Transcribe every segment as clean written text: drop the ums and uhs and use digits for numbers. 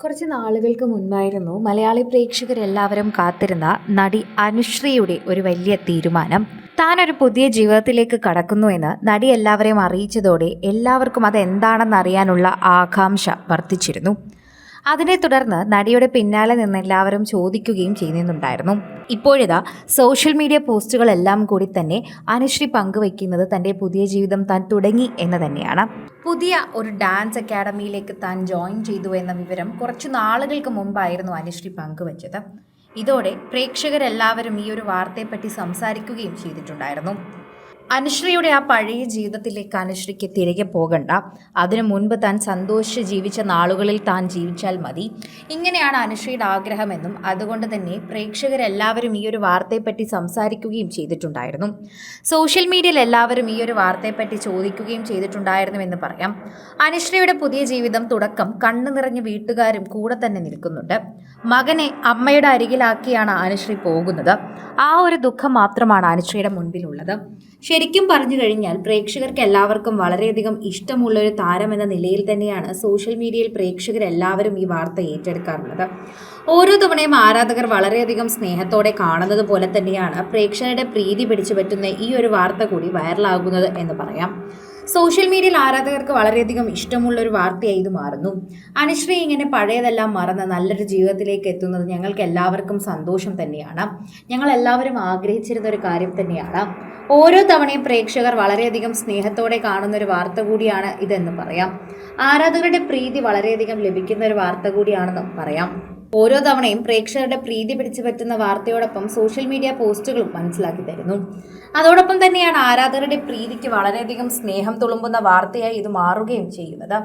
കുറച്ച് നാളുകൾക്ക് മുൻപായിരുന്നു മലയാളി പ്രേക്ഷകരെല്ലാവരും കാത്തിരുന്ന നടി അനുശ്രീയുടെ ഒരു വലിയ തീരുമാനം. താനൊരു പുതിയ ജീവിതത്തിലേക്ക് കടക്കുന്നുവെന്ന് നടി എല്ലാവരെയും അറിയിച്ചതോടെ എല്ലാവർക്കും അതെന്താണെന്ന് അറിയാനുള്ള ആകാംക്ഷ വർദ്ധിച്ചിരുന്നു. അതിനെ തുടർന്ന് നടിയുടെ പിന്നാലെ നിന്ന് എല്ലാവരും ചോദിക്കുകയും ചെയ്യുന്നുണ്ടായിരുന്നു. ഇപ്പോഴിതാ സോഷ്യൽ മീഡിയ പോസ്റ്റുകളെല്ലാം കൂടി തന്നെ അനുശ്രീ പങ്കുവയ്ക്കുന്നത് തൻ്റെ പുതിയ ജീവിതം താൻ തുടങ്ങി എന്ന് തന്നെയാണ്. പുതിയ ഒരു ഡാൻസ് അക്കാഡമിയിലേക്ക് താൻ ജോയിൻ ചെയ്തു എന്ന വിവരം കുറച്ചു നാളുകൾക്ക് മുമ്പായിരുന്നു അനുശ്രീ പങ്കുവച്ചത്. ഇതോടെ പ്രേക്ഷകരെല്ലാവരും ഈ ഒരു വാർത്തയെപ്പറ്റി സംസാരിക്കുകയും ചെയ്തിട്ടുണ്ടായിരുന്നു. അനുശ്രീയുടെ ആ പഴയ ജീവിതത്തിലേക്ക് അനുശ്രീക്ക് തിരികെ പോകണ്ട, അതിനു മുൻപ് താൻ സന്തോഷിച്ച് ജീവിച്ച നാളുകളിൽ താൻ ജീവിച്ചാൽ മതി, ഇങ്ങനെയാണ് അനുശ്രീയുടെ ആഗ്രഹമെന്നും അതുകൊണ്ട് തന്നെ പ്രേക്ഷകരെല്ലാവരും ഈ ഒരു വാർത്തയെപ്പറ്റി സംസാരിക്കുകയും ചെയ്തിട്ടുണ്ടായിരുന്നു. സോഷ്യൽ മീഡിയയിൽ എല്ലാവരും ഈ ഒരു വാർത്തയെപ്പറ്റി ചോദിക്കുകയും ചെയ്തിട്ടുണ്ടായിരുന്നുവെന്ന് പറയാം. അനുശ്രീയുടെ പുതിയ ജീവിതം തുടക്കം കണ്ണു നിറഞ്ഞ വീട്ടുകാരും കൂടെ തന്നെ നിൽക്കുന്നുണ്ട്. മകനെ അമ്മയുടെ അരികിലാക്കിയാണ് അനുശ്രീ പോകുന്നത്. ആ ഒരു ദുഃഖം മാത്രമാണ് അനുശ്രീയുടെ മുൻപിലുള്ളത്. ശരിക്കും പറഞ്ഞു കഴിഞ്ഞാൽ പ്രേക്ഷകർക്ക് എല്ലാവർക്കും വളരെയധികം ഇഷ്ടമുള്ളൊരു താരമെന്ന നിലയിൽ തന്നെയാണ് സോഷ്യൽ മീഡിയയിൽ പ്രേക്ഷകരെല്ലാവരും ഈ വാർത്ത ഏറ്റെടുക്കാറുള്ളത്. ഓരോ തവണയും ആരാധകർ വളരെയധികം സ്നേഹത്തോടെ കാണുന്നത് പോലെ തന്നെയാണ് പ്രേക്ഷകരുടെ പ്രീതി പിടിച്ചു പറ്റുന്ന ഈ ഒരു വാർത്ത കൂടി വൈറലാകുന്നത് എന്ന് പറയാം. സോഷ്യൽ മീഡിയയിൽ ആരാധകർക്ക് വളരെയധികം ഇഷ്ടമുള്ള ഒരു വാർത്തയായി ഇത് മാറുന്നു. അനുശ്രീ ഇങ്ങനെ പഴയതെല്ലാം മറന്ന് നല്ലൊരു ജീവിതത്തിലേക്ക് എത്തുന്നത് ഞങ്ങൾക്ക് എല്ലാവർക്കും സന്തോഷം തന്നെയാണ്. ഞങ്ങൾ എല്ലാവരും ആഗ്രഹിച്ചിരുന്ന ഒരു കാര്യം തന്നെയാണ്. ഓരോ തവണയും പ്രേക്ഷകർ വളരെയധികം സ്നേഹത്തോടെ കാണുന്ന ഒരു വാർത്ത കൂടിയാണ് ഇതെന്ന് പറയാം. ആരാധകരുടെ പ്രീതി വളരെയധികം ലഭിക്കുന്ന ഒരു വാർത്ത കൂടിയാണെന്നും പറയാം. ഓരോ തവണയും പ്രേക്ഷകരുടെ പ്രീതി പിടിച്ചു പറ്റുന്ന വാർത്തയോടൊപ്പം സോഷ്യൽ മീഡിയ പോസ്റ്റുകളും മനസ്സിലാക്കി തരുന്നു. അതോടൊപ്പം തന്നെയാണ് ആരാധകരുടെ പ്രീതിക്ക് വളരെയധികം സ്നേഹം തുളുമ്പുന്ന വാർത്തയായി ഇത് മാറുകയും ചെയ്യുന്നത്.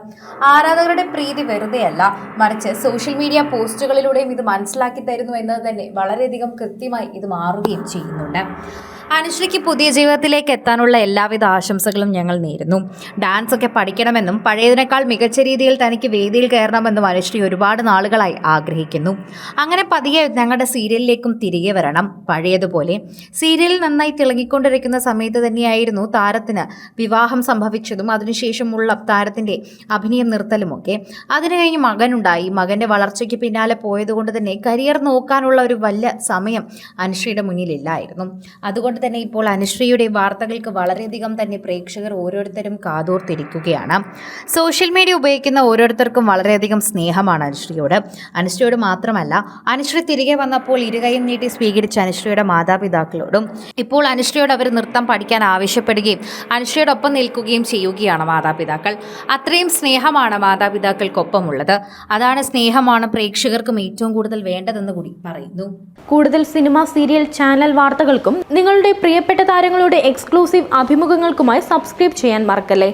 ആരാധകരുടെ പ്രീതി വെറുതെയല്ല, മറിച്ച് സോഷ്യൽ മീഡിയ പോസ്റ്റുകളിലൂടെയും ഇത് മനസ്സിലാക്കി തരുന്നു എന്നത് തന്നെ വളരെയധികം കൃത്യമായി ഇത് മാറുകയും ചെയ്യുന്നുണ്ട്. അനുശ്രീക്ക് പുതിയ ജീവിതത്തിലേക്ക് എത്താനുള്ള എല്ലാവിധ ആശംസകളും ഞങ്ങൾ നേരുന്നു. ഡാൻസ് ഒക്കെ പഠിക്കണമെന്നും പഴയതിനേക്കാൾ മികച്ച രീതിയിൽ തനിക്ക് വേദിയിൽ കയറണമെന്നും അനുശ്രീ ഒരുപാട് നാളുകളായി ആഗ്രഹിക്കുന്നു. അങ്ങനെ പതിയെ ഞങ്ങളുടെ സീരിയലിലേക്കും തിരികെ വരണം. പഴയതുപോലെ സീരിയലിൽ നന്നായി തിളങ്ങിക്കൊണ്ടിരിക്കുന്ന സമയത്ത് തന്നെയായിരുന്നു താരത്തിന് വിവാഹം സംഭവിച്ചതും അതിനുശേഷമുള്ള താരത്തിൻ്റെ അഭിനയം നിർത്തലുമൊക്കെ. അതിനു കഴിഞ്ഞ് മകനുണ്ടായി. മകൻ്റെ വളർച്ചയ്ക്ക് പിന്നാലെ പോയതുകൊണ്ട് തന്നെ കരിയർ നോക്കാനുള്ള ഒരു വലിയ സമയം അനുശ്രീയുടെ മുന്നിലില്ലായിരുന്നു. അതുകൊണ്ട് തന്നെ ഇപ്പോൾ അനുശ്രീയുടെ വാർത്തകൾക്ക് വളരെയധികം തന്നെ പ്രേക്ഷകർ ഓരോരുത്തരും കാതോർത്തിരിക്കുകയാണ്. സോഷ്യൽ മീഡിയ ഉപയോഗിക്കുന്ന ഓരോരുത്തർക്കും വളരെയധികം സ്നേഹമാണ് അനുശ്രീയോട് മാത്രമല്ല, അനുശ്രീ തിരികെ വന്നപ്പോൾ ഇരുകൈയും നീട്ടി സ്വീകരിച്ച അനുശ്രീയുടെ മാതാപിതാക്കളോടും ഇപ്പോൾ അനുശ്രീയോട് അവർ നൃത്തം പഠിക്കാൻ ആവശ്യപ്പെടുകയും അനുശ്രീയോടൊപ്പം നിൽക്കുകയും ചെയ്യുകയാണ് മാതാപിതാക്കൾ. അത്രയും സ്നേഹമാണ് മാതാപിതാക്കൾക്കൊപ്പമുള്ളത്. അതാണ് സ്നേഹമാണ് പ്രേക്ഷകർക്കും ഏറ്റവും കൂടുതൽ വേണ്ടതെന്ന് കൂടി പറയുന്നു. കൂടുതൽ സിനിമ, സീരിയൽ, ചാനൽ വാർത്തകൾക്കും നിങ്ങളുടെ പ്രിയപ്പെട്ട താരങ്ങളുടെ എക്സ്ക്ലൂസീവ് അഭിമുഖങ്ങൾക്കുമായി സബ്സ്ക്രൈബ് ചെയ്യാൻ മറക്കല്ലേ.